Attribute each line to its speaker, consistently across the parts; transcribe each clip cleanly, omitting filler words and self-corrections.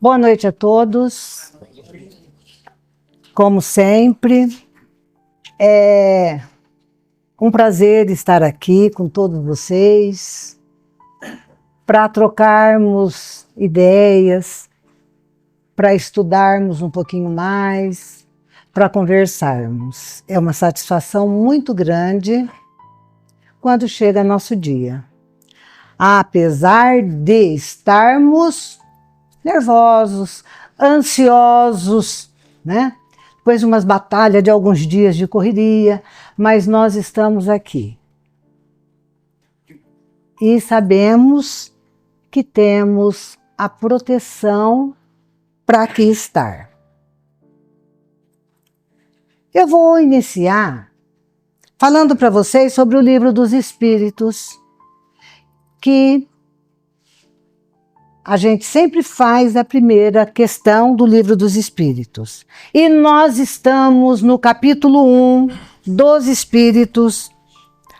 Speaker 1: Boa noite a todos. Como sempre, é um prazer estar aqui com todos vocês para trocarmos ideias, para estudarmos um pouquinho mais, para conversarmos. É uma satisfação muito grande quando chega nosso dia. Apesar de estarmos nervosos, ansiosos, né? Depois de umas batalhas de alguns dias de correria, mas nós estamos aqui. E sabemos que temos a proteção para aqui estar. Eu vou iniciar falando para vocês sobre o Livro dos Espíritos, que a gente sempre faz a primeira questão do Livro dos Espíritos. E nós estamos no capítulo 1 dos Espíritos,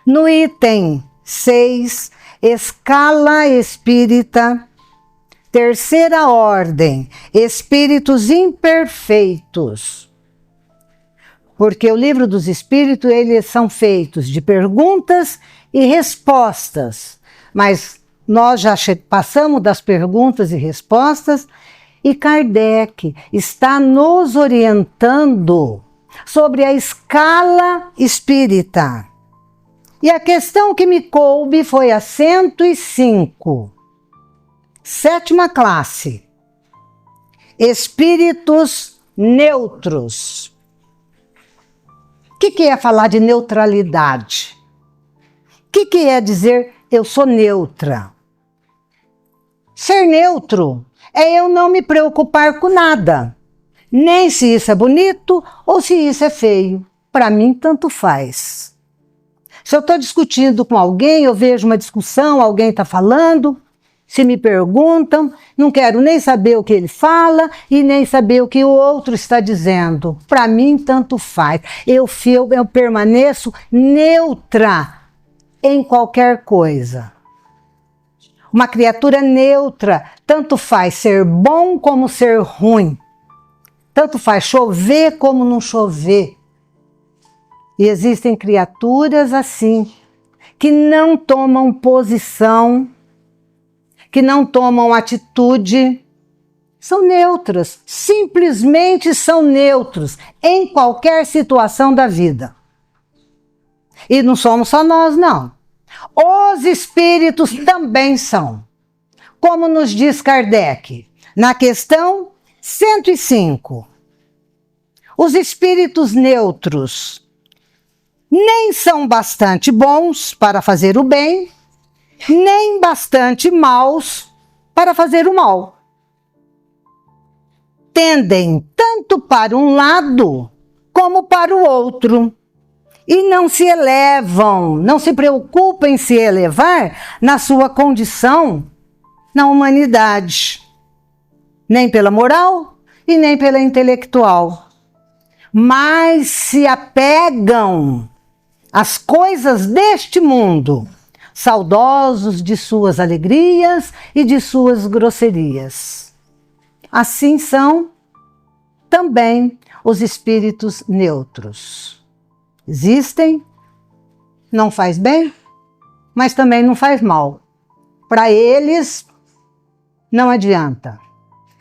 Speaker 1: no item 6, Escala Espírita, terceira ordem, Espíritos imperfeitos. Porque o Livro dos Espíritos, eles são feitos de perguntas e respostas, mas nós já passamos das perguntas e respostas e Kardec está nos orientando sobre a escala espírita. E a questão que me coube foi a 105, sétima classe, espíritos neutros. O que é falar de neutralidade? O que é dizer eu sou neutra? Ser neutro é eu não me preocupar com nada, nem se isso é bonito ou se isso é feio. Para mim, tanto faz. Se eu estou discutindo com alguém, eu vejo uma discussão, alguém está falando, se me perguntam, não quero nem saber o que ele fala e nem saber o que o outro está dizendo. Para mim, tanto faz. Eu permaneço neutra em qualquer coisa. Uma criatura neutra, tanto faz ser bom como ser ruim. Tanto faz chover como não chover. E existem criaturas assim, que não tomam posição, que não tomam atitude, são neutras, simplesmente são neutros em qualquer situação da vida. E não somos só nós, não. Os espíritos também são. Como nos diz Kardec, na questão 105. Os espíritos neutros nem são bastante bons para fazer o bem, nem bastante maus para fazer o mal. Tendem tanto para um lado como para o outro. E não se elevam, não se preocupam em se elevar na sua condição na humanidade. Nem pela moral e nem pela intelectual. Mas se apegam às coisas deste mundo, saudosos de suas alegrias e de suas grosserias. Assim são também os espíritos neutros. Existem, não faz bem, mas também não faz mal. Para eles, não adianta.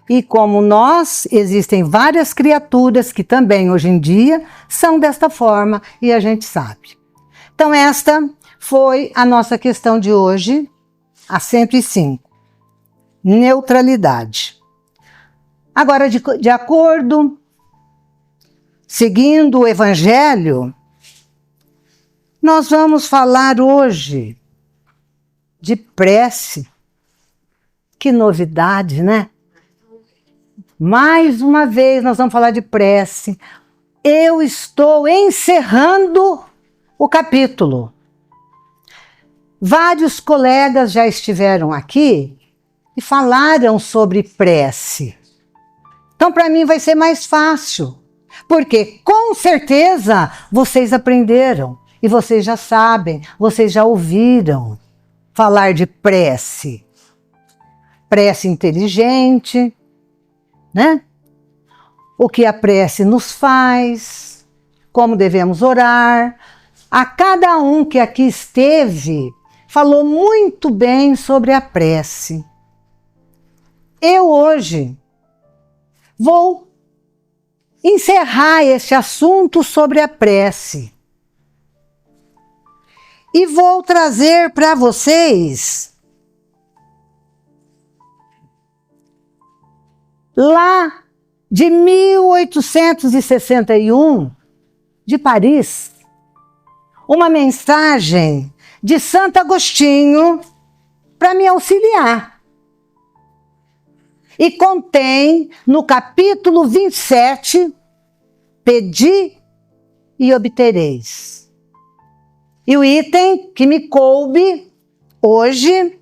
Speaker 1: E como nós, existem várias criaturas que também hoje em dia são desta forma e a gente sabe. Então esta foi a nossa questão de hoje, a 105. Neutralidade. Agora, de acordo, seguindo o Evangelho, nós vamos falar hoje de prece. Que novidade, né? Mais uma vez nós vamos falar de prece. Eu estou encerrando o capítulo. Vários colegas já estiveram aqui e falaram sobre prece. Então, para mim vai ser mais fácil, porque com certeza vocês aprenderam. E vocês já sabem, vocês já ouviram falar de prece. Prece inteligente, né? O que a prece nos faz, como devemos orar. A cada um que aqui esteve, falou muito bem sobre a prece. Eu hoje vou encerrar este assunto sobre a prece e vou trazer para vocês lá de 1861, de Paris, uma mensagem de Santo Agostinho para me auxiliar. E contém no capítulo 27, Pedi e obtereis. E o item que me coube hoje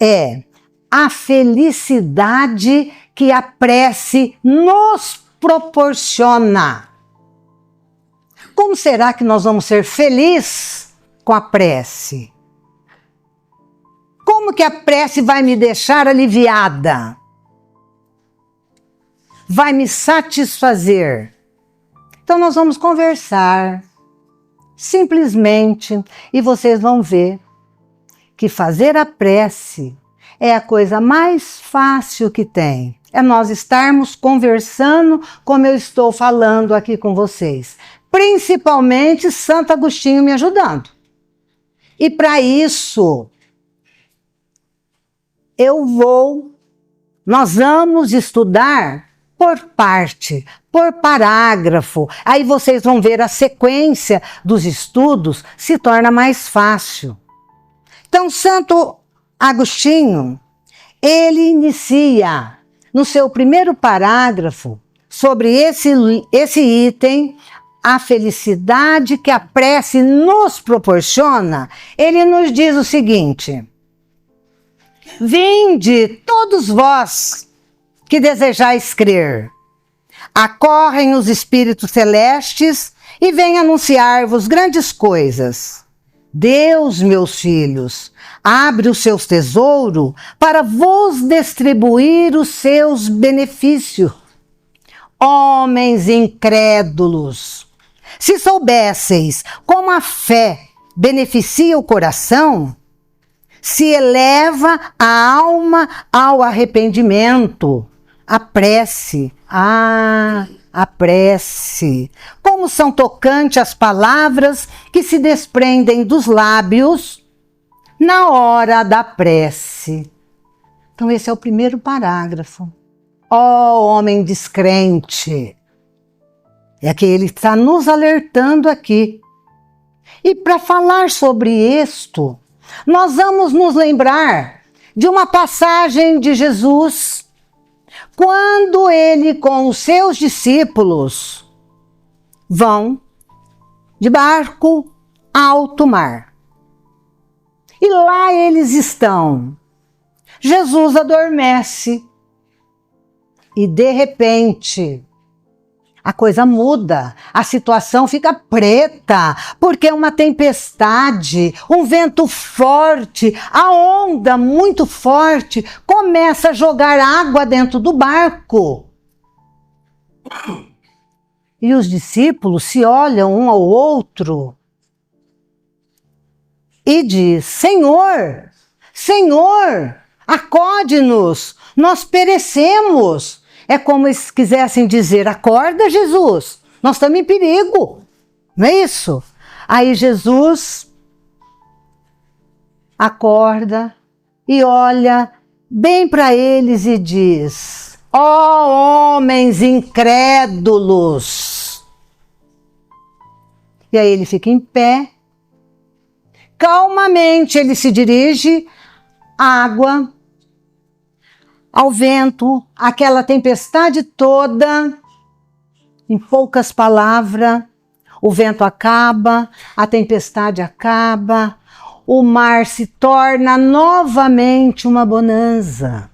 Speaker 1: é a felicidade que a prece nos proporciona. Como será que nós vamos ser felizes com a prece? Como que a prece vai me deixar aliviada? Vai me satisfazer? Então nós vamos conversar, simplesmente, e vocês vão ver que fazer a prece é a coisa mais fácil que tem. É nós estarmos conversando como eu estou falando aqui com vocês. Principalmente Santo Agostinho me ajudando. E para isso, nós vamos estudar por parte, por parágrafo. Aí vocês vão ver a sequência dos estudos se torna mais fácil. Então, Santo Agostinho, ele inicia no seu primeiro parágrafo sobre esse item, a felicidade que a prece nos proporciona. Ele nos diz o seguinte: vinde todos vós que desejais crer, acorrem os espíritos celestes e vêm anunciar-vos grandes coisas. Deus, meus filhos, abre os seus tesouros para vos distribuir os seus benefícios. Homens incrédulos, se soubesseis como a fé beneficia o coração, se eleva a alma ao arrependimento, a prece, a prece. Como são tocantes as palavras que se desprendem dos lábios na hora da prece. Então esse é o primeiro parágrafo. Ó homem descrente, é que ele está nos alertando aqui. E para falar sobre isto, nós vamos nos lembrar de uma passagem de Jesus, quando ele com os seus discípulos vão de barco a alto mar. E lá eles estão. Jesus adormece. E de repente, a coisa muda, a situação fica preta, porque é uma tempestade, um vento forte, a onda muito forte começa a jogar água dentro do barco. E os discípulos se olham um ao outro e diz: Senhor, Senhor, acode-nos, nós perecemos. É como se quisessem dizer: acorda, Jesus, nós estamos em perigo. Não é isso? Aí Jesus acorda e olha bem para eles e diz: ó homens incrédulos. E aí ele fica em pé, calmamente ele se dirige à água, ao vento, aquela tempestade toda. Em poucas palavras, o vento acaba, a tempestade acaba, o mar se torna novamente uma bonança.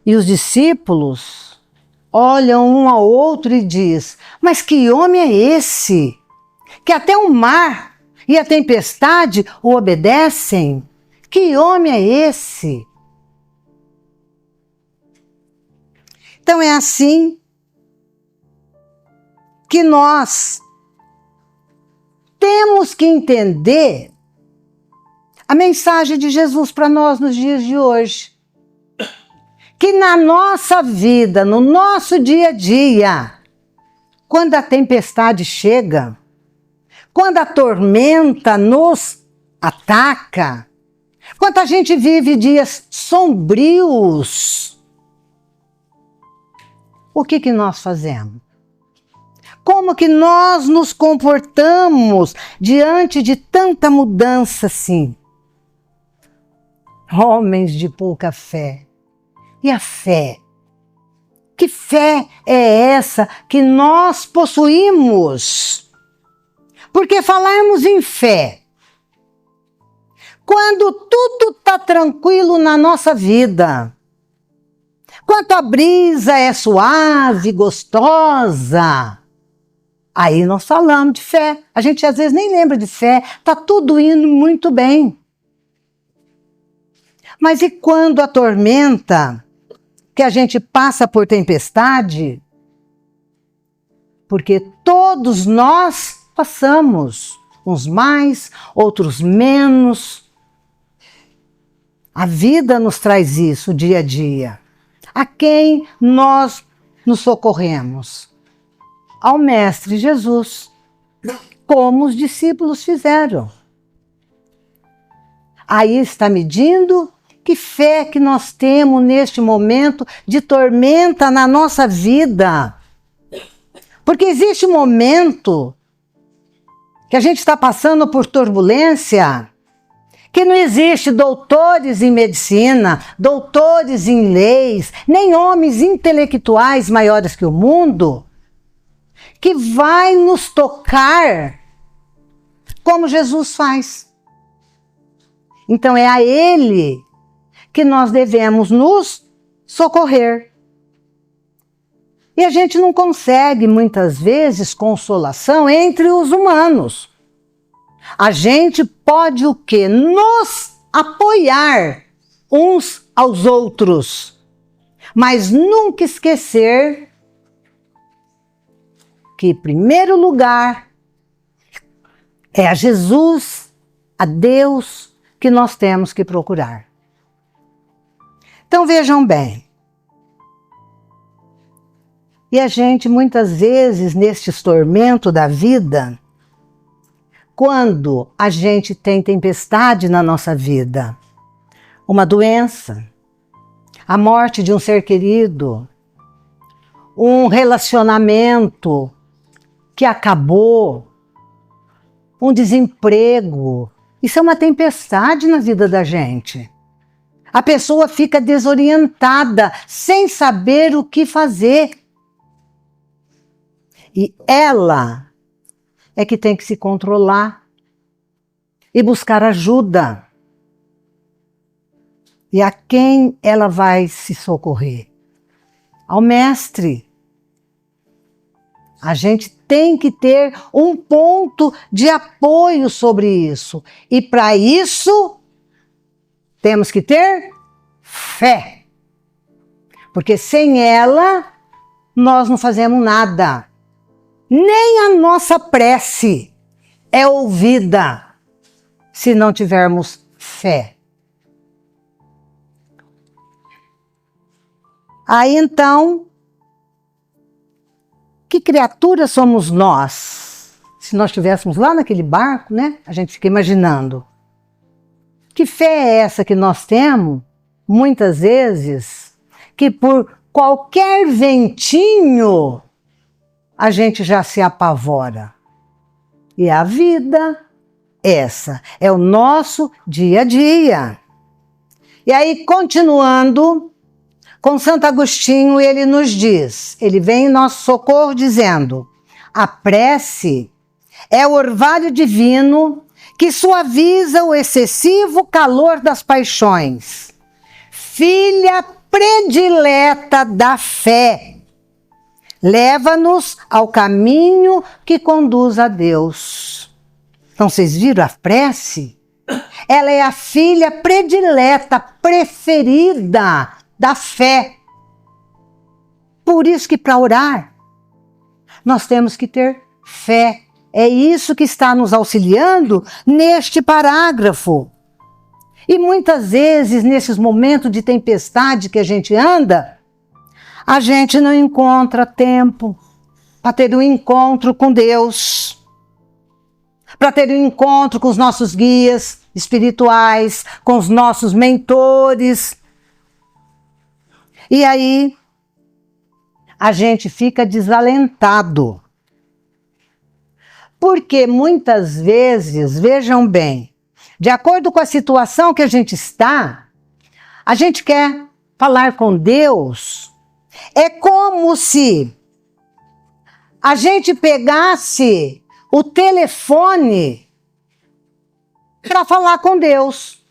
Speaker 1: E os discípulos olham um ao outro e diz: mas que homem é esse? Que até o mar e a tempestade o obedecem? Que homem é esse? Então é assim que nós temos que entender a mensagem de Jesus para nós nos dias de hoje. Que na nossa vida, no nosso dia a dia, quando a tempestade chega, quando a tormenta nos ataca, quando a gente vive dias sombrios, o que nós fazemos? Como que nós nos comportamos diante de tanta mudança assim? Homens de pouca fé. E a fé? Que fé é essa que nós possuímos? Porque falarmos em fé, quando tudo está tranquilo na nossa vida, quando a brisa é suave, gostosa, aí nós falamos de fé. A gente às vezes nem lembra de fé, está tudo indo muito bem. Mas e quando a tormenta, que a gente passa por tempestade? Porque todos nós passamos, uns mais, outros menos. A vida nos traz isso dia a dia. A quem nós nos socorremos? Ao Mestre Jesus, como os discípulos fizeram. Aí está medindo que fé que nós temos neste momento de tormenta na nossa vida. Porque existe um momento que a gente está passando por turbulência, que não existe doutores em medicina, doutores em leis, nem homens intelectuais maiores que o mundo, que vai nos tocar como Jesus faz. Então é a Ele que nós devemos nos socorrer. E a gente não consegue, muitas vezes, consolação entre os humanos. A gente pode o quê? Nos apoiar uns aos outros. Mas nunca esquecer que, em primeiro lugar, é a Jesus, a Deus, que nós temos que procurar. Então vejam bem. E a gente, muitas vezes, nestes tormentos da vida, quando a gente tem tempestade na nossa vida, uma doença, a morte de um ser querido, um relacionamento que acabou, um desemprego, isso é uma tempestade na vida da gente. A pessoa fica desorientada, sem saber o que fazer. E ela é que tem que se controlar e buscar ajuda. E a quem ela vai se socorrer? Ao Mestre. A gente tem que ter um ponto de apoio sobre isso. E para isso, temos que ter fé. Porque sem ela, nós não fazemos nada. Nem a nossa prece é ouvida se não tivermos fé. Aí então, que criatura somos nós? Se nós estivéssemos lá naquele barco, né? A gente fica imaginando. Que fé é essa que nós temos, muitas vezes, que por qualquer ventinho a gente já se apavora. E a vida, essa, é o nosso dia a dia. E aí, continuando, com Santo Agostinho, ele nos diz, ele vem em nosso socorro dizendo, a prece é o orvalho divino que suaviza o excessivo calor das paixões. Filha predileta da fé, leva-nos ao caminho que conduz a Deus. Então, vocês viram a prece? Ela é a filha predileta, preferida da fé. Por isso que para orar, nós temos que ter fé. É isso que está nos auxiliando neste parágrafo. E muitas vezes, nesses momentos de tempestade que a gente anda, a gente não encontra tempo para ter um encontro com Deus, para ter um encontro com os nossos guias espirituais, com os nossos mentores. E aí, a gente fica desalentado. Porque muitas vezes, vejam bem, de acordo com a situação que a gente está, a gente quer falar com Deus. É como se a gente pegasse o telefone para falar com Deus.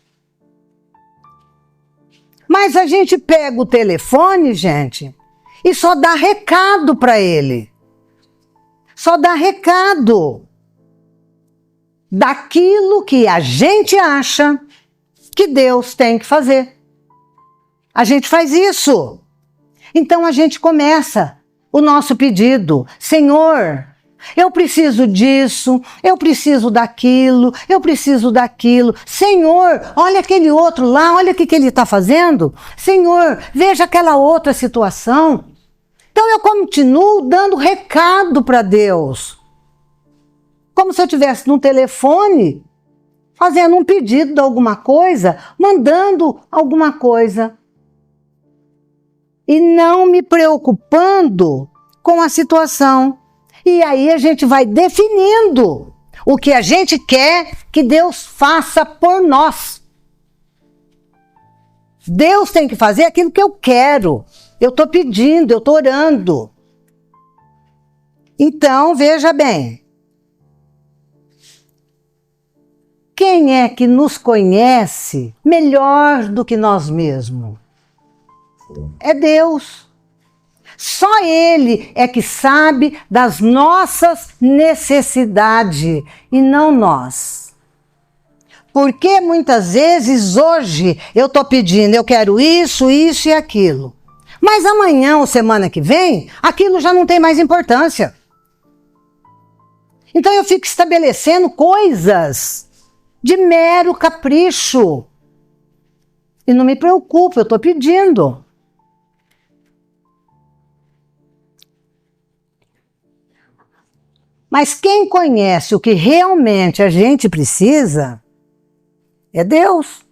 Speaker 1: Mas a gente pega o telefone, gente, e só dá recado para ele. Só dá recado daquilo que a gente acha que Deus tem que fazer. A gente faz isso. Então a gente começa o nosso pedido. Senhor, eu preciso disso, eu preciso daquilo, eu preciso daquilo. Senhor, olha aquele outro lá, olha o que ele está fazendo. Senhor, veja aquela outra situação. Então eu continuo dando recado para Deus. Como se eu estivesse no telefone, fazendo um pedido de alguma coisa, mandando alguma coisa. E não me preocupando com a situação. E aí a gente vai definindo o que a gente quer que Deus faça por nós. Deus tem que fazer aquilo que eu quero. Eu estou pedindo, eu estou orando. Então, veja bem. Quem é que nos conhece melhor do que nós mesmos? É Deus. Só Ele é que sabe das nossas necessidades e não nós. Porque muitas vezes hoje eu estou pedindo, eu quero isso, isso e aquilo. Mas amanhã ou semana que vem, aquilo já não tem mais importância. Então eu fico estabelecendo coisas de mero capricho. E não me preocupo, eu estou pedindo. Mas quem conhece o que realmente a gente precisa é Deus.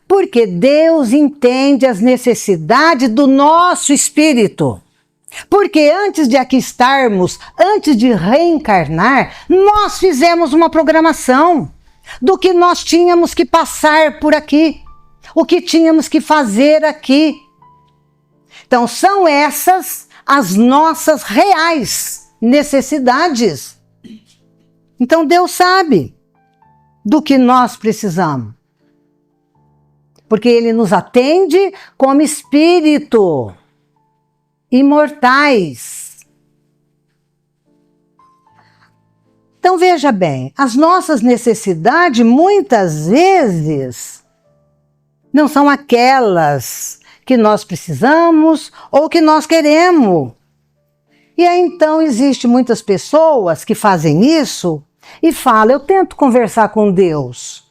Speaker 1: Porque Deus entende as necessidades do nosso espírito. Porque antes de aqui estarmos, antes de reencarnar, nós fizemos uma programação do que nós tínhamos que passar por aqui, o que tínhamos que fazer aqui. Então são essas as nossas reais necessidades. Então Deus sabe do que nós precisamos. Porque Ele nos atende como espírito, imortais. Então veja bem, as nossas necessidades muitas vezes não são aquelas que nós precisamos ou que nós queremos. E aí então existem muitas pessoas que fazem isso e falam, eu tento conversar com Deus,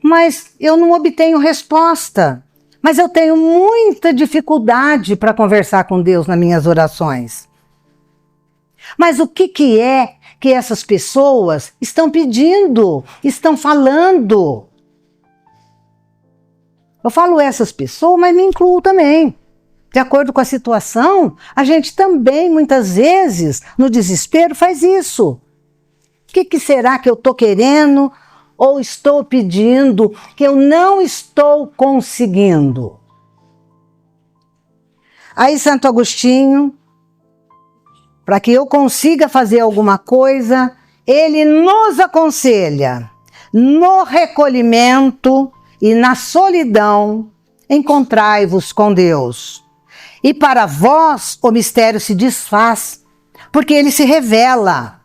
Speaker 1: mas eu não obtenho resposta. Mas eu tenho muita dificuldade para conversar com Deus nas minhas orações. Mas o que é que essas pessoas estão pedindo, estão falando? Eu falo essas pessoas, mas me incluo também. De acordo com a situação, a gente também, muitas vezes, no desespero, faz isso. O que será que eu estou querendo ou estou pedindo que eu não estou conseguindo? Aí Santo Agostinho, para que eu consiga fazer alguma coisa, ele nos aconselha, no recolhimento e na solidão, encontrai-vos com Deus. E para vós o mistério se desfaz, porque ele se revela.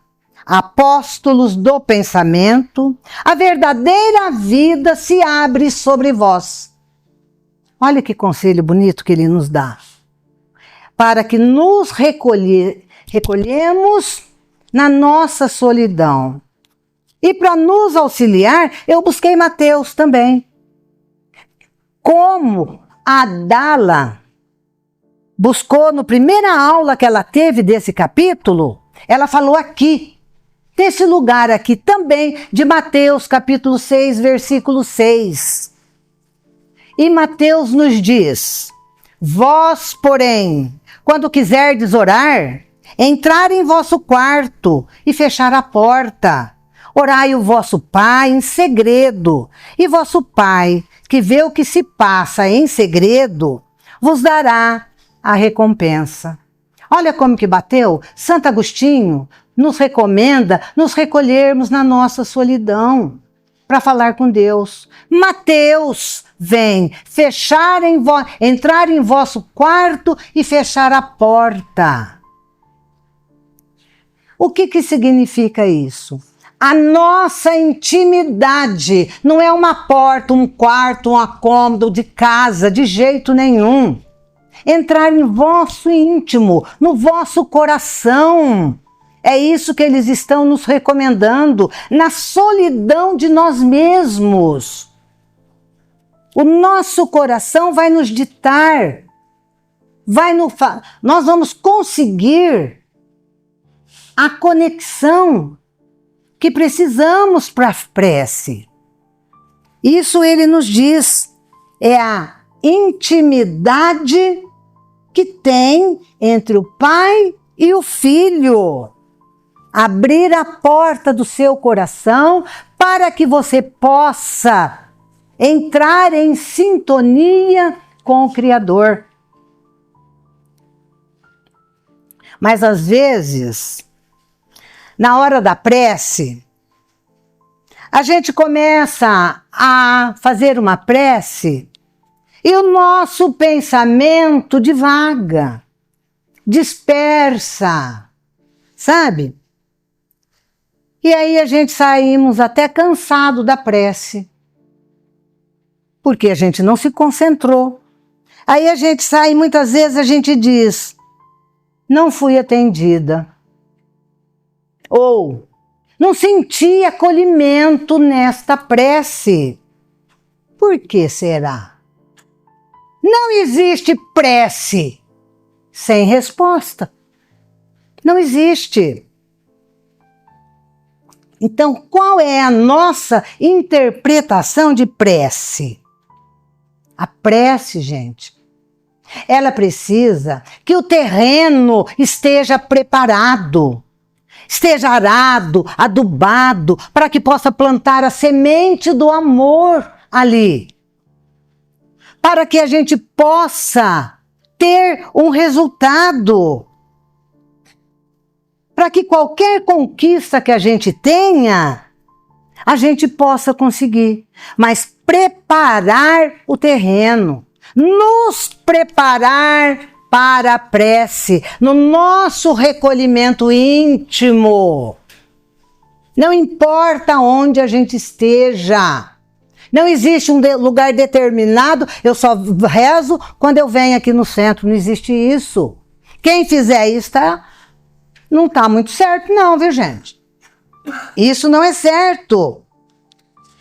Speaker 1: Apóstolos do pensamento, a verdadeira vida se abre sobre vós. Olha que conselho bonito que ele nos dá. para que nos recolhemos na nossa solidão. E para nos auxiliar, eu busquei Mateus também. Como a Dala buscou na primeira aula que ela teve desse capítulo, ela falou aqui, desse lugar aqui também, de Mateus capítulo 6, versículo 6. E Mateus nos diz: vós, porém, quando quiserdes orar, entrar em vosso quarto e fechar a porta. Orai o vosso Pai em segredo, e vosso Pai, que vê o que se passa em segredo, vos dará a recompensa. Olha como que bateu. Santo Agostinho nos recomenda nos recolhermos na nossa solidão para falar com Deus. Mateus vem entrar em vosso quarto e fechar a porta. O que significa isso? A nossa intimidade não é uma porta, um quarto, um cômodo de casa, de jeito nenhum. Entrar em vosso íntimo, no vosso coração. É isso que eles estão nos recomendando, na solidão de nós mesmos. O nosso coração vai nos ditar, nós vamos conseguir a conexão que precisamos para a prece. Isso ele nos diz, é a intimidade que tem entre o Pai e o Filho. Abrir a porta do seu coração para que você possa entrar em sintonia com o Criador. Mas às vezes, na hora da prece, a gente começa a fazer uma prece e o nosso pensamento divaga, dispersa, sabe? E aí a gente saímos até cansado da prece, porque a gente não se concentrou. Aí a gente sai e muitas vezes a gente diz, não fui atendida. Ou, não senti acolhimento nesta prece. Por que será? Não existe prece sem resposta. Não existe. Então, qual é a nossa interpretação de prece? A prece, gente, ela precisa que o terreno esteja preparado, esteja arado, adubado, para que possa plantar a semente do amor ali. Para que a gente possa ter um resultado. Para que qualquer conquista que a gente tenha, a gente possa conseguir. Mas preparar o terreno, nos preparar para a prece, no nosso recolhimento íntimo. Não importa onde a gente esteja. Não existe um lugar determinado, eu só rezo quando eu venho aqui no centro, não existe isso. Quem fizer isso não está muito certo não, viu gente? Isso não é certo.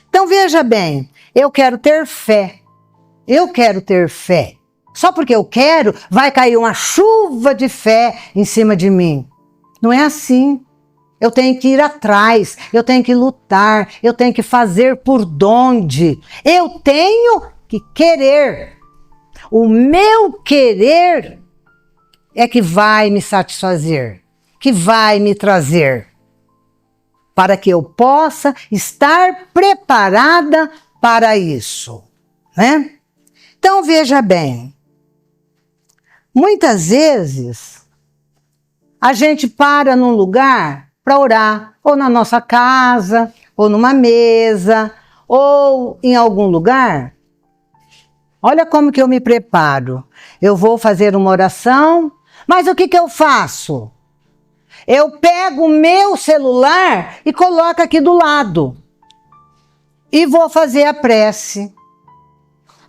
Speaker 1: Então veja bem, eu quero ter fé. Eu quero ter fé. Só porque eu quero, vai cair uma chuva de fé em cima de mim. Não é assim. Eu tenho que ir atrás, eu tenho que lutar, eu tenho que fazer por donde. Eu tenho que querer. O meu querer é que vai me satisfazer, que vai me trazer, para que eu possa estar preparada para isso, né? Então veja bem, muitas vezes a gente para num lugar para orar, ou na nossa casa, ou numa mesa, ou em algum lugar. Olha como que eu me preparo. Eu vou fazer uma oração, mas o que eu faço? Eu pego o meu celular e coloco aqui do lado. E vou fazer a prece.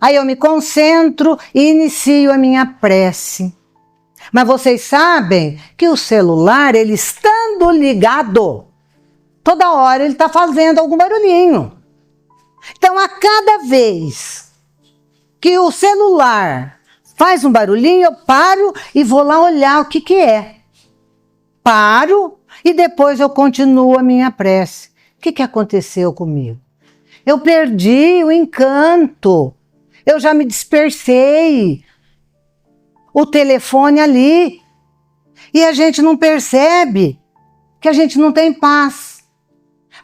Speaker 1: Aí eu me concentro e inicio a minha prece. Mas vocês sabem que o celular, ele estando ligado, toda hora ele está fazendo algum barulhinho. Então, a cada vez que o celular faz um barulhinho, eu paro e vou lá olhar o que que é. Paro e depois eu continuo a minha prece. O que que aconteceu comigo? Eu perdi o encanto. Eu já me dispersei. O telefone ali. E a gente não percebe que a gente não tem paz.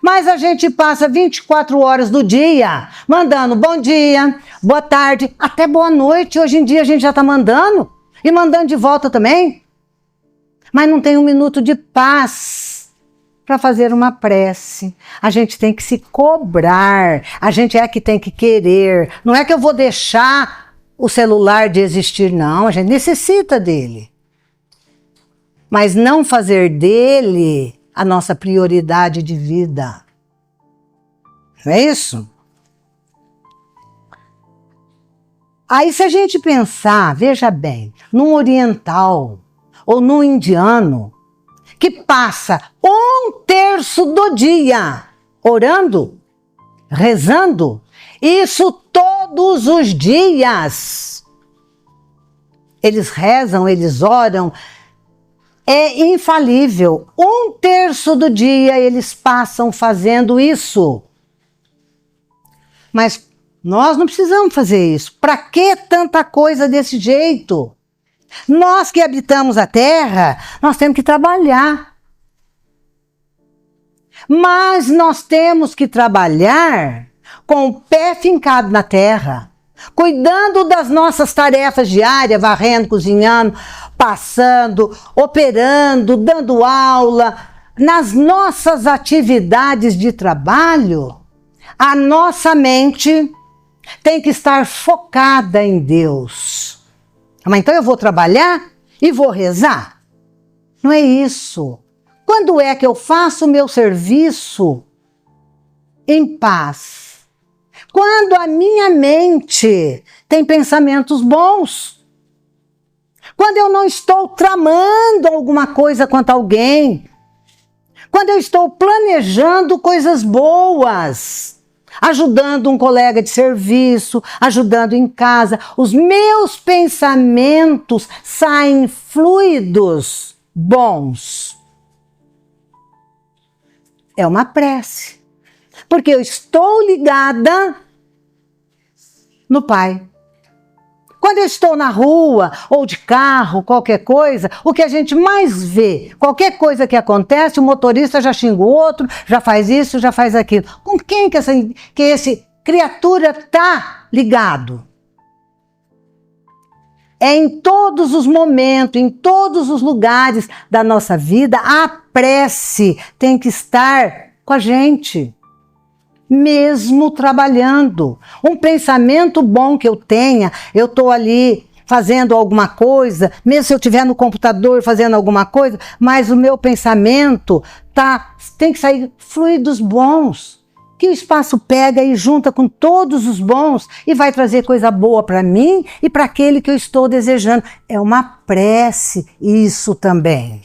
Speaker 1: Mas a gente passa 24 horas do dia mandando bom dia, boa tarde, até boa noite. Hoje em dia a gente já está mandando e mandando de volta também. Mas não tem um minuto de paz para fazer uma prece. A gente tem que se cobrar, a gente é que tem que querer. Não é que eu vou deixar o celular de existir, não. A gente necessita dele. Mas não fazer dele a nossa prioridade de vida. Não é isso? Aí se a gente pensar, veja bem, num oriental ou num indiano que passa 1/3 do dia orando, rezando, isso todos os dias. Eles rezam, eles oram, é infalível. 1/3 do dia eles passam fazendo isso. Mas nós não precisamos fazer isso. Para que tanta coisa desse jeito? Nós que habitamos a terra, nós temos que trabalhar. Mas nós temos que trabalhar com o pé fincado na terra, cuidando das nossas tarefas diárias, varrendo, cozinhando, passando, operando, dando aula. Nas nossas atividades de trabalho, a nossa mente tem que estar focada em Deus. Mas então eu vou trabalhar e vou rezar? Não é isso. Quando é que eu faço o meu serviço em paz? Quando a minha mente tem pensamentos bons. Quando eu não estou tramando alguma coisa contra alguém. Quando eu estou planejando coisas boas. Ajudando um colega de serviço, ajudando em casa. Os meus pensamentos saem fluidos, bons. É uma prece. Porque eu estou ligada no Pai. Quando eu estou na rua, ou de carro, qualquer coisa, o que a gente mais vê, qualquer coisa que acontece, o motorista já xinga o outro, já faz isso, já faz aquilo. Com quem que esse criatura está ligado? É em todos os momentos, em todos os lugares da nossa vida, a prece tem que estar com a gente. Mesmo trabalhando. Um pensamento bom que eu tenha, eu estou ali fazendo alguma coisa, mesmo se eu estiver no computador fazendo alguma coisa, mas o meu pensamento tem que sair fluidos bons, que o espaço pega e junta com todos os bons e vai trazer coisa boa para mim e para aquele que eu estou desejando. É uma prece isso também.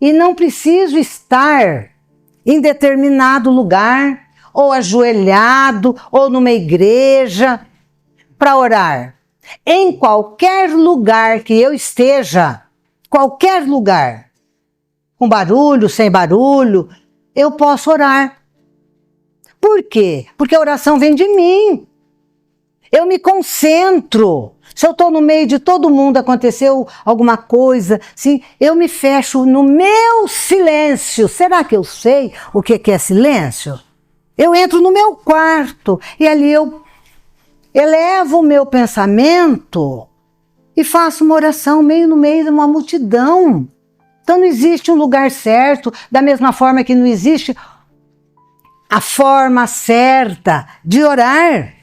Speaker 1: E não preciso estar em determinado lugar, ou ajoelhado, ou numa igreja, para orar. Em qualquer lugar que eu esteja, qualquer lugar, com barulho, sem barulho, eu posso orar. Por quê? Porque a oração vem de mim. Eu me concentro. Se eu estou no meio de todo mundo, aconteceu alguma coisa, sim, eu me fecho no meu silêncio. Será que eu sei o que é silêncio? Eu entro no meu quarto e ali eu elevo o meu pensamento e faço uma oração meio no meio de uma multidão. Então não existe um lugar certo, da mesma forma que não existe a forma certa de orar.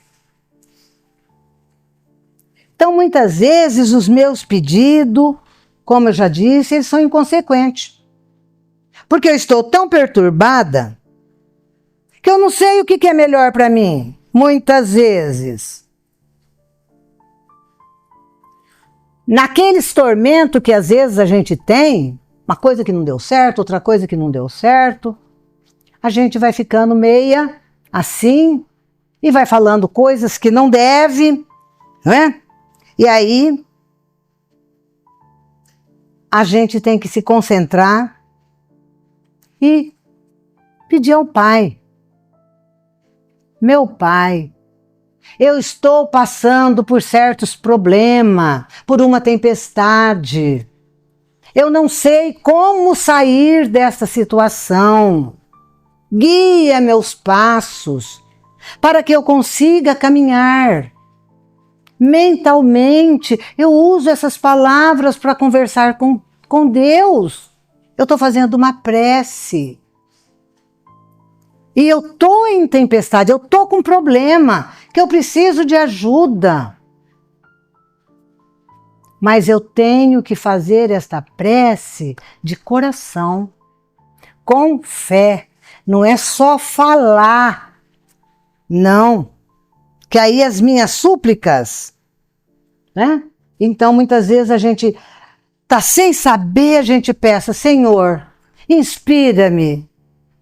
Speaker 1: Então, muitas vezes, os meus pedidos, como eu já disse, eles são inconsequentes. Porque eu estou tão perturbada que eu não sei o que é melhor para mim, muitas vezes. naqueles tormentos que às vezes a gente tem, uma coisa que não deu certo, outra coisa que não deu certo, a gente vai ficando meia assim e vai falando coisas que não deve, né? E aí a gente tem que se concentrar e pedir ao Pai. Meu Pai, eu estou passando por certos problemas, por uma tempestade. Eu não sei como sair dessa situação. Guia meus passos para que eu consiga caminhar. Mentalmente, eu uso essas palavras para conversar com Deus. Eu estou fazendo uma prece. E eu estou em tempestade, eu estou com problema, que eu preciso de ajuda. Mas eu tenho que fazer esta prece de coração, com fé. Não é só falar, não. Que aí as minhas súplicas, né? Então muitas vezes a gente tá sem saber, a gente peça, Senhor, inspira-me,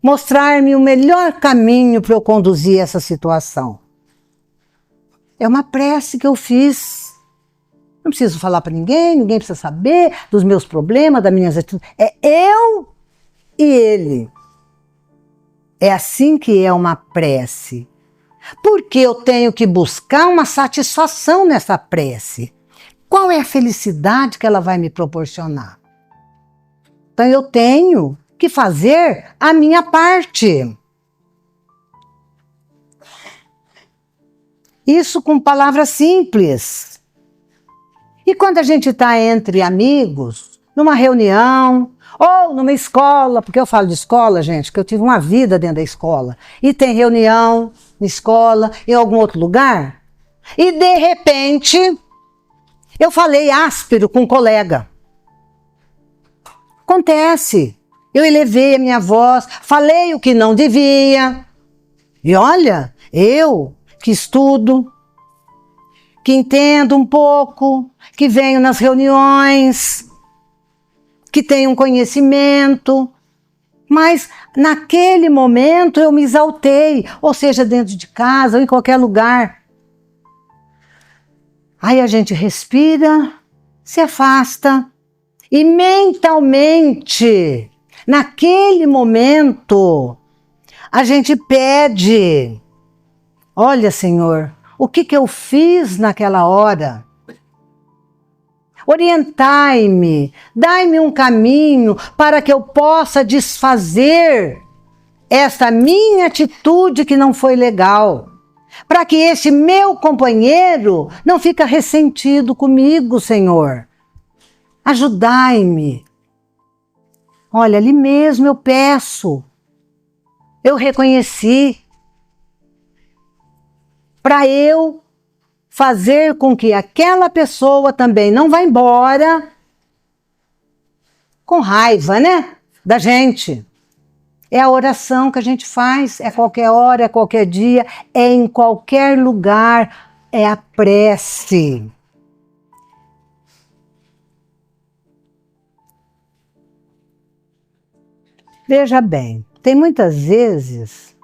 Speaker 1: mostrar-me o melhor caminho para eu conduzir essa situação. É uma prece que eu fiz. Não preciso falar para ninguém, ninguém precisa saber dos meus problemas, das minhas atitudes. É eu e ele. É assim que é uma prece. Porque eu tenho que buscar uma satisfação nessa prece. Qual é a felicidade que ela vai me proporcionar? Então eu tenho que fazer a minha parte. Isso com palavras simples. E quando a gente está entre amigos, numa reunião, ou numa escola, porque eu falo de escola, gente, que eu tive uma vida dentro da escola, e tem reunião na escola, em algum outro lugar, e de repente eu falei áspero com um colega. Acontece. Eu elevei a minha voz, falei o que não devia. E olha, eu que estudo, que entendo um pouco, que venho nas reuniões, que tenho um conhecimento, mas naquele momento eu me exaltei, ou seja, dentro de casa ou em qualquer lugar. Aí a gente respira, se afasta e mentalmente, naquele momento, a gente pede, olha, Senhor, o que eu fiz naquela hora? Orientai-me, dai-me um caminho para que eu possa desfazer esta minha atitude que não foi legal. Para que esse meu companheiro não fique ressentido comigo, Senhor. Ajudai-me. Olha, ali mesmo eu peço. Eu reconheci. Para eu fazer com que aquela pessoa também não vá embora com raiva, né? Da gente. É a oração que a gente faz, é qualquer hora, é qualquer dia, é em qualquer lugar, é a prece. Veja bem, tem muitas vezes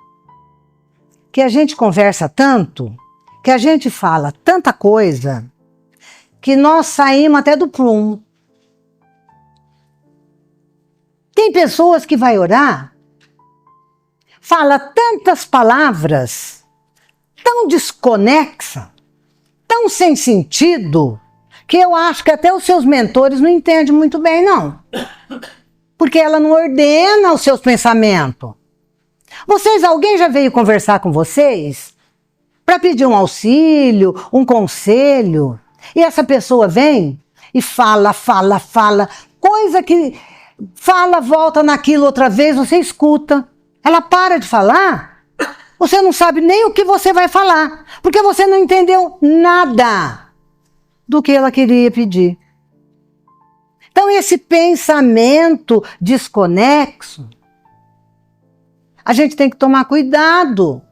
Speaker 1: que a gente conversa tanto, que a gente fala tanta coisa, que nós saímos até do prumo. Tem pessoas que vai orar, fala tantas palavras, tão desconexa, tão sem sentido, que eu acho que até os seus mentores não entendem muito bem, não. Porque ela não ordena os seus pensamentos. Alguém já veio conversar com vocês para pedir um auxílio, um conselho, e essa pessoa vem e fala, coisa que fala, volta naquilo outra vez, você escuta. Ela para de falar, você não sabe nem o que você vai falar, porque você não entendeu nada do que ela queria pedir. Então esse pensamento desconexo, a gente tem que tomar cuidado.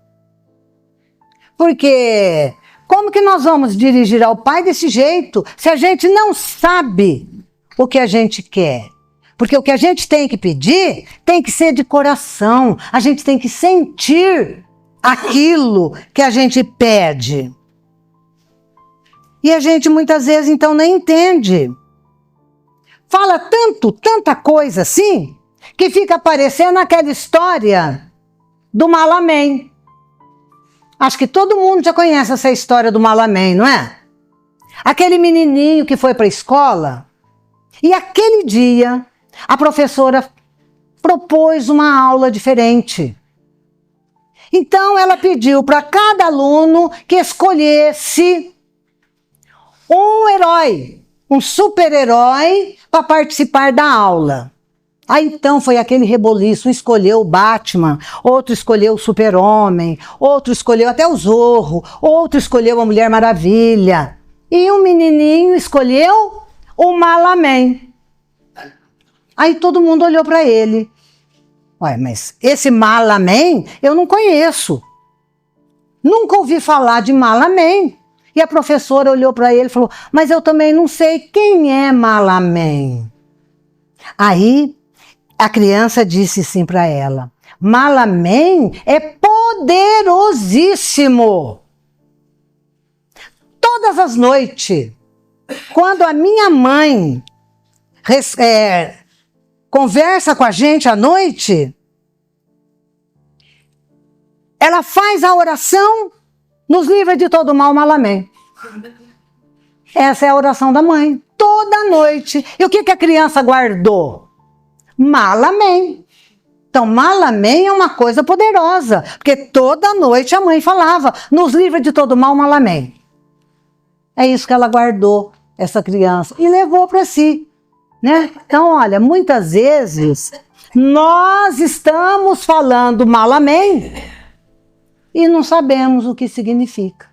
Speaker 1: Porque Como que nós vamos dirigir ao Pai desse jeito se a gente não sabe o que a gente quer? Porque o que a gente tem que pedir tem que ser de coração. A gente tem que sentir aquilo que a gente pede. E a gente muitas vezes então nem entende. Fala tanta coisa assim, que fica parecendo aquela história do Malamém. Acho que todo mundo já conhece essa história do Malamém, não é? Aquele menininho que foi para a escola e aquele dia a professora propôs uma aula diferente. Então ela pediu para cada aluno que escolhesse um herói, um super-herói para participar da aula. Aí então foi aquele reboliço, um escolheu o Batman, outro escolheu o Super-Homem, outro escolheu até o Zorro, outro escolheu a Mulher Maravilha. E um menininho escolheu o Malamém. Aí todo mundo olhou para ele. Ué, mas esse Malamém eu não conheço. Nunca ouvi falar de Malamém. E a professora olhou para ele e falou, mas eu também não sei quem é Malamém. Aí a criança disse assim para ela, Malamém é poderosíssimo. Todas as noites, quando a minha mãe conversa com a gente à noite, ela faz a oração, nos livra de todo mal, Malamém. Essa é a oração da mãe, toda noite. E o que a criança guardou? Malamém. Então, Malamém é uma coisa poderosa, porque toda noite a mãe falava, nos livra de todo mal, Malamém. É isso que ela guardou, essa criança, e levou para si. Né? Então, olha, muitas vezes nós estamos falando Malamém e não sabemos o que significa.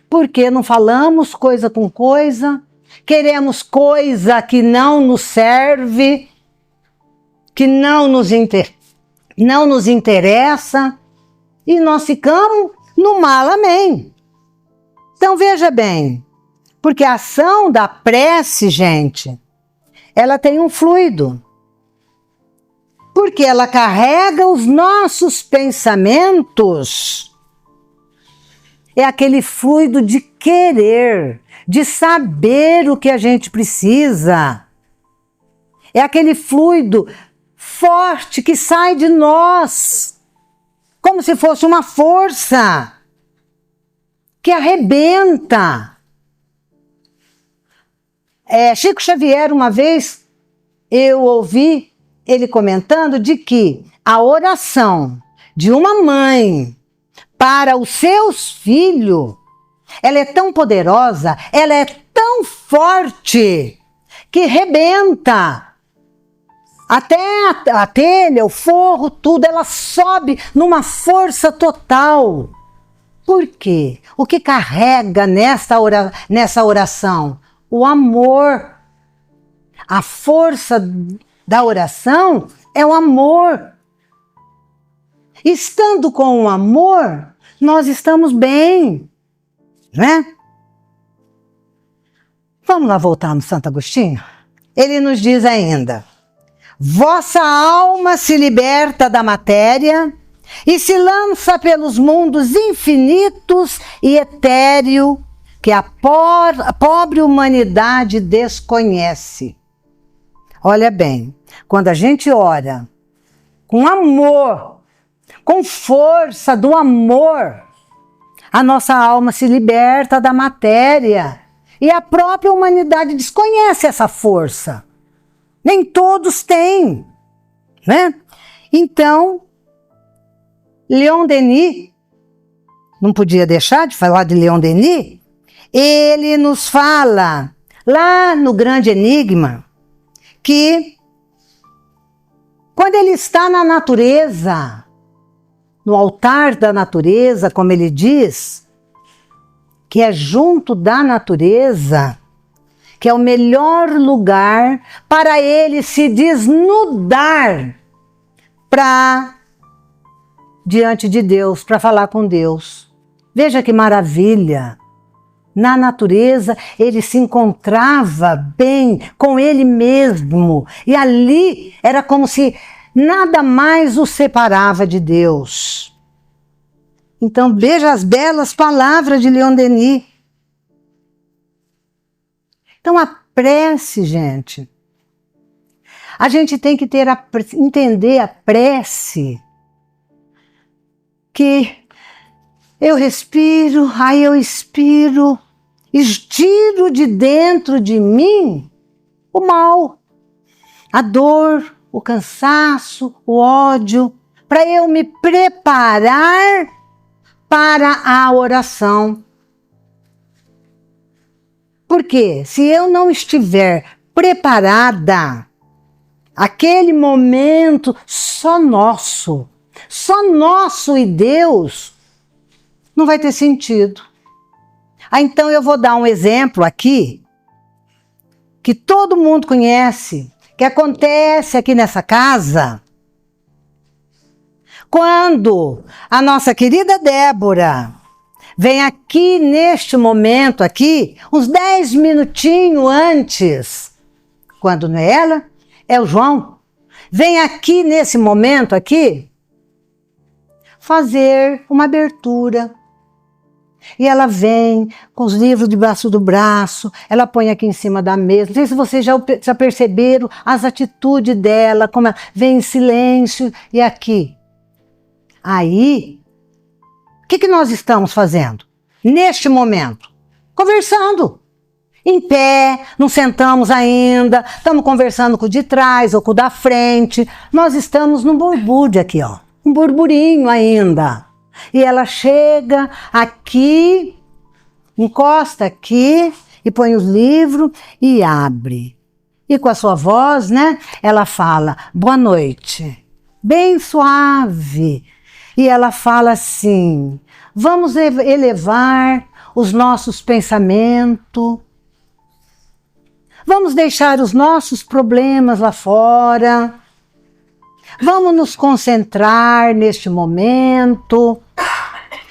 Speaker 1: Porque não falamos coisa com coisa, queremos coisa que não nos serve, que não nos interessa, e nós ficamos no Malamém. Então veja bem, porque a ação da prece, gente, ela tem um fluido. Porque ela carrega os nossos pensamentos. É aquele fluido de querer, de saber o que a gente precisa. É aquele fluido forte que sai de nós, como se fosse uma força que arrebenta. Chico Xavier, uma vez, eu ouvi ele comentando de que a oração de uma mãe para os seus filhos, ela é tão poderosa, ela é tão forte, que rebenta. Até a telha, o forro, tudo, ela sobe numa força total. Por quê? O que carrega nessa oração? O amor. A força da oração é o amor. Estando com o amor, nós estamos bem, né? Vamos lá voltar no Santo Agostinho? Ele nos diz ainda, vossa alma se liberta da matéria e se lança pelos mundos infinitos e etéreo que a pobre humanidade desconhece. Olha bem, quando a gente ora com amor, com força do amor, a nossa alma se liberta da matéria e a própria humanidade desconhece essa força. Nem todos têm, né? Então, Leon Denis, não podia deixar de falar de Leon Denis, ele nos fala, lá no Grande Enigma, que quando ele está na natureza, no altar da natureza, como ele diz, que é junto da natureza, que é o melhor lugar para ele se desnudar diante de Deus, para falar com Deus. Veja que maravilha! na natureza, ele se encontrava bem com ele mesmo. E ali era como se nada mais o separava de Deus. Então veja as belas palavras de Leon Denis. Então a prece, gente, a gente tem que entender a prece, que eu respiro, aí eu expiro, e tiro de dentro de mim o mal, a dor, o cansaço, o ódio, para eu me preparar para a oração. Porque se eu não estiver preparada, aquele momento só nosso e Deus, não vai ter sentido. Então eu vou dar um exemplo aqui, que todo mundo conhece, que acontece aqui nessa casa, quando a nossa querida Débora vem aqui neste momento aqui, uns 10 minutinhos antes, quando não é ela, é o João, vem aqui nesse momento aqui, fazer uma abertura. E ela vem com os livros debaixo do braço, ela põe aqui em cima da mesa. Não sei se vocês já perceberam as atitudes dela, como ela vem em silêncio e aqui. Aí, o que nós estamos fazendo neste momento? Conversando. Em pé, não sentamos ainda, estamos conversando com o de trás ou com o da frente. Nós estamos num borbúrdio aqui, ó, um burburinho ainda. E ela chega aqui, encosta aqui e põe os livros e abre. E com a sua voz, né, ela fala, boa noite, bem suave. E ela fala assim, vamos elevar os nossos pensamentos, vamos deixar os nossos problemas lá fora, vamos nos concentrar neste momento,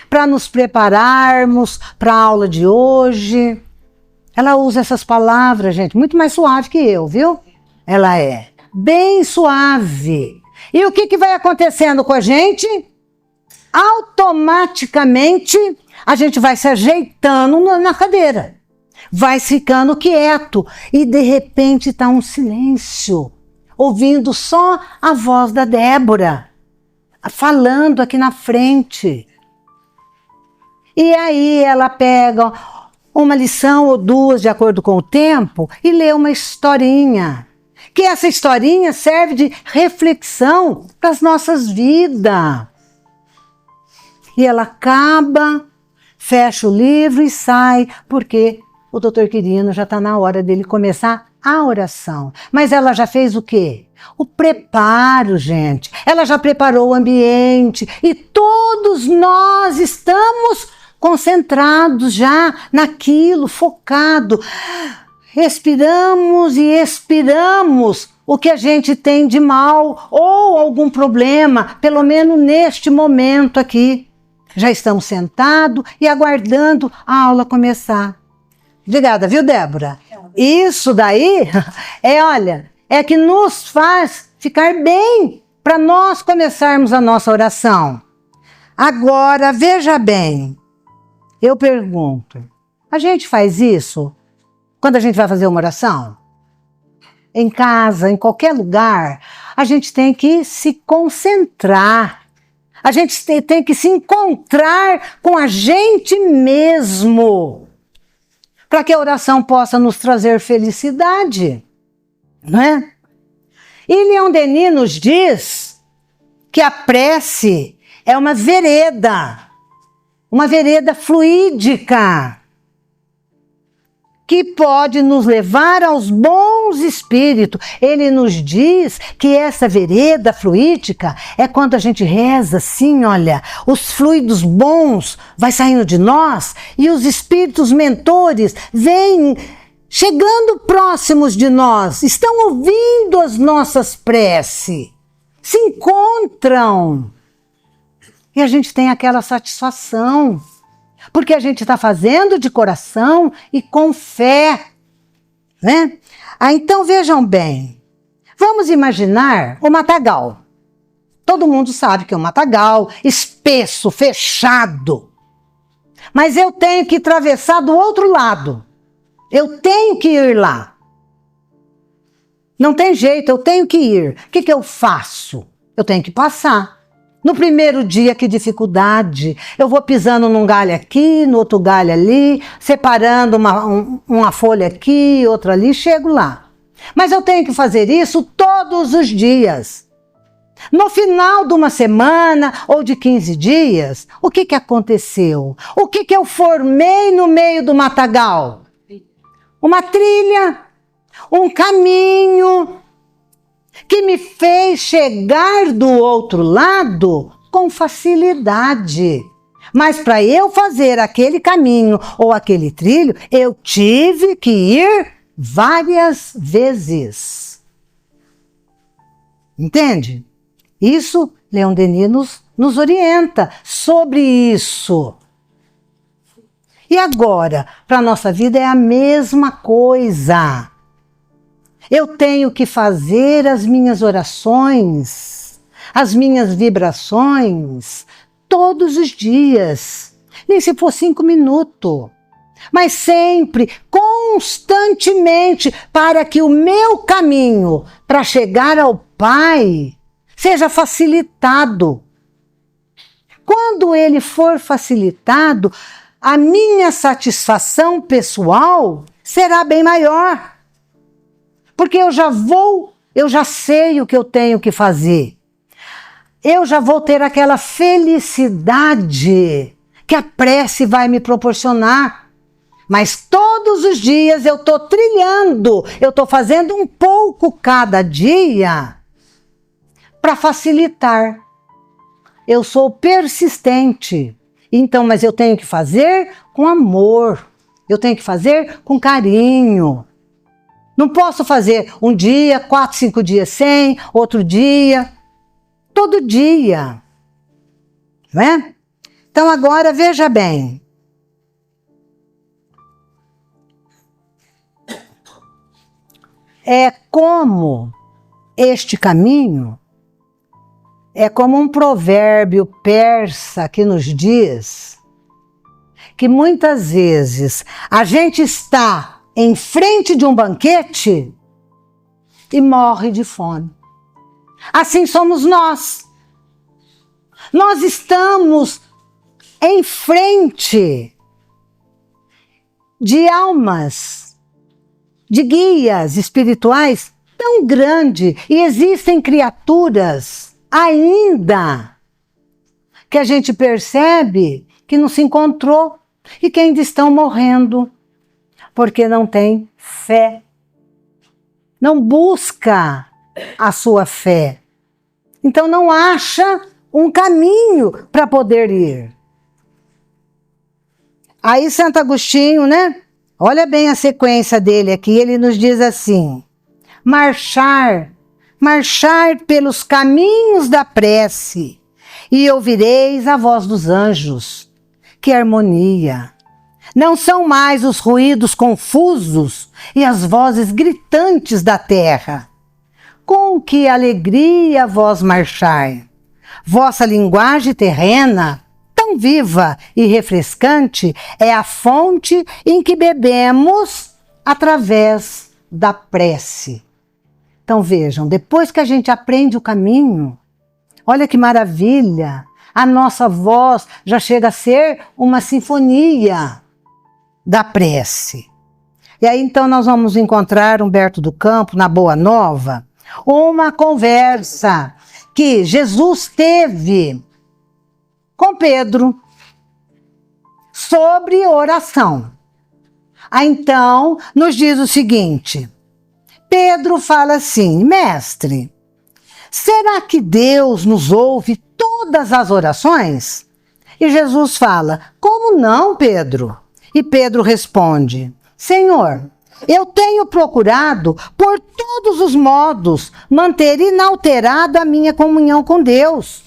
Speaker 1: para nos prepararmos para a aula de hoje. Ela usa essas palavras, gente, muito mais suave que eu, viu? Ela é bem suave. E o que vai acontecendo com a gente? Automaticamente, a gente vai se ajeitando na cadeira. Vai ficando quieto. E, de repente, está um silêncio. Ouvindo só a voz da Débora. Falando aqui na frente. E aí ela pega uma lição ou duas, de acordo com o tempo, e lê uma historinha. Que essa historinha serve de reflexão para as nossas vidas. E ela acaba, fecha o livro e sai, porque o doutor Quirino já está na hora dele começar a oração. Mas ela já fez o quê? O preparo, gente. Ela já preparou o ambiente e todos nós estamos concentrados já naquilo, focado. Respiramos e expiramos o que a gente tem de mal ou algum problema, pelo menos neste momento aqui. Já estamos sentados e aguardando a aula começar. Obrigada, viu, Débora? Isso daí é que nos faz ficar bem para nós começarmos a nossa oração. Agora, veja bem, eu pergunto, a gente faz isso quando a gente vai fazer uma oração? Em casa, em qualquer lugar, a gente tem que se concentrar. A gente tem que se encontrar com a gente mesmo, para que a oração possa nos trazer felicidade, não é? E Leon Denis nos diz que a prece é uma vereda fluídica, que pode nos levar aos bons espíritos. Ele nos diz que essa vereda fluídica é quando a gente reza assim, olha, os fluidos bons vai saindo de nós e os espíritos mentores vêm chegando próximos de nós, estão ouvindo as nossas preces, se encontram. E a gente tem aquela satisfação. Porque a gente está fazendo de coração e com fé, né? Então vejam bem, vamos imaginar o matagal. Todo mundo sabe que é um matagal, espesso, fechado. Mas eu tenho que atravessar do outro lado. Eu tenho que ir lá. Não tem jeito, eu tenho que ir. O que eu faço? Eu tenho que passar. No primeiro dia, que dificuldade. Eu vou pisando num galho aqui, no outro galho ali, separando uma folha aqui, outra ali, chego lá. Mas eu tenho que fazer isso todos os dias. No final de uma semana ou de 15 dias, o que aconteceu? O que eu formei no meio do matagal? Uma trilha, um caminho que me fez chegar do outro lado com facilidade. Mas para eu fazer aquele caminho ou aquele trilho, eu tive que ir várias vezes. Entende? Isso, Leon Denis nos orienta sobre isso. E agora, para a nossa vida é a mesma coisa. Eu tenho que fazer as minhas orações, as minhas vibrações, todos os dias. Nem se for 5 minutos. Mas sempre, constantemente, para que o meu caminho para chegar ao Pai seja facilitado. Quando ele for facilitado, a minha satisfação pessoal será bem maior. Porque eu já sei o que eu tenho que fazer. Eu já vou ter aquela felicidade que a prece vai me proporcionar. Mas todos os dias eu estou trilhando, eu estou fazendo um pouco cada dia para facilitar. Eu sou persistente. Então, mas eu tenho que fazer com amor. Eu tenho que fazer com carinho. Não posso fazer um dia, 4, 5 dias sem, outro dia, todo dia. Não é? Então agora veja bem. É como este caminho, é como um provérbio persa que nos diz que muitas vezes a gente está em frente de um banquete e morre de fome. Assim somos nós. Nós estamos em frente de almas, de guias espirituais tão grande, e existem criaturas ainda que a gente percebe que não se encontrou e que ainda estão morrendo porque não tem fé, não busca a sua fé, então não acha um caminho para poder ir. Aí Santo Agostinho, né? Olha bem a sequência dele aqui, ele nos diz assim: marchar pelos caminhos da prece, e ouvireis a voz dos anjos. Que harmonia! Não são mais os ruídos confusos e as vozes gritantes da terra. Com que alegria vós marchai! Vossa linguagem terrena, tão viva e refrescante, é a fonte em que bebemos através da prece. Então vejam, depois que a gente aprende o caminho, olha que maravilha, a nossa voz já chega a ser uma sinfonia da prece. E aí então nós vamos encontrar Humberto do Campo, na Boa Nova, uma conversa que Jesus teve com Pedro sobre oração. Aí então nos diz o seguinte: Pedro fala assim: mestre, será que Deus nos ouve todas as orações? E Jesus fala: como não, Pedro? E Pedro responde: Senhor, eu tenho procurado por todos os modos manter inalterada a minha comunhão com Deus.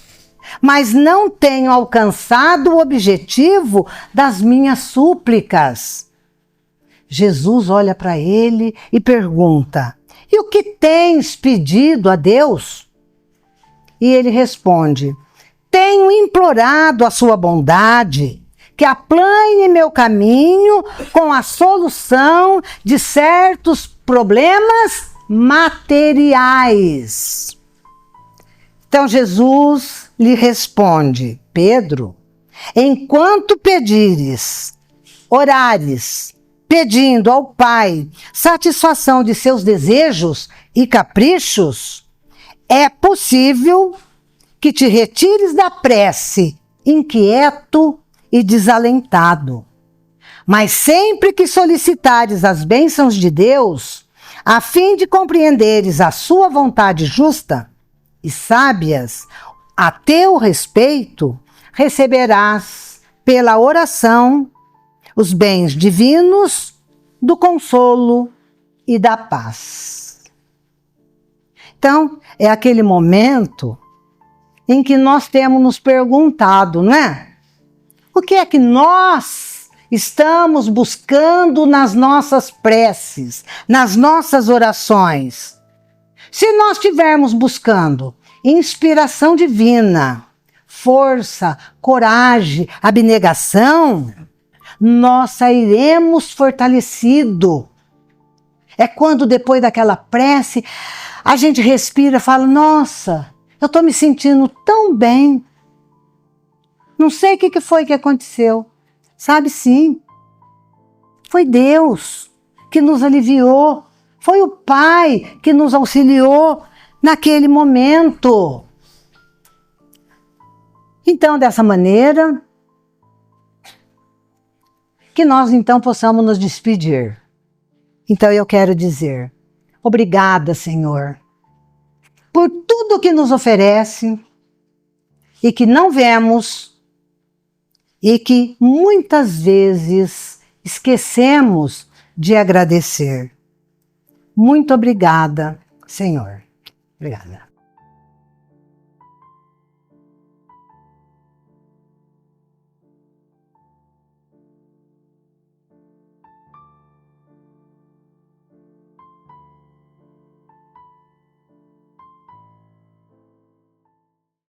Speaker 1: mas não tenho alcançado o objetivo das minhas súplicas. Jesus olha para ele e pergunta: e o que tens pedido a Deus? E ele responde: tenho implorado a sua bondade, que aplane meu caminho com a solução de certos problemas materiais. Então Jesus lhe responde: Pedro, enquanto pedires, orares, pedindo ao Pai satisfação de seus desejos e caprichos, é possível que te retires da prece, inquieto e desalentado. Mas sempre que solicitares as bênçãos de Deus, a fim de compreenderes a sua vontade justa e sábias a teu respeito, receberás pela oração os bens divinos do consolo e da paz. Então, é aquele momento em que nós temos nos perguntado, não é? O que é que nós estamos buscando nas nossas preces, nas nossas orações? Se nós estivermos buscando inspiração divina, força, coragem, abnegação, nós sairemos fortalecidos. É quando depois daquela prece, a gente respira e fala: nossa, eu estou me sentindo tão bem. Não sei o que foi que aconteceu. Sabe sim, foi Deus que nos aliviou. Foi o Pai que nos auxiliou naquele momento. Então, dessa maneira, que nós então possamos nos despedir. Então eu quero dizer: obrigada, Senhor, por tudo que nos oferece e que não vemos e que muitas vezes esquecemos de agradecer. Muito obrigada, Senhor. Obrigada.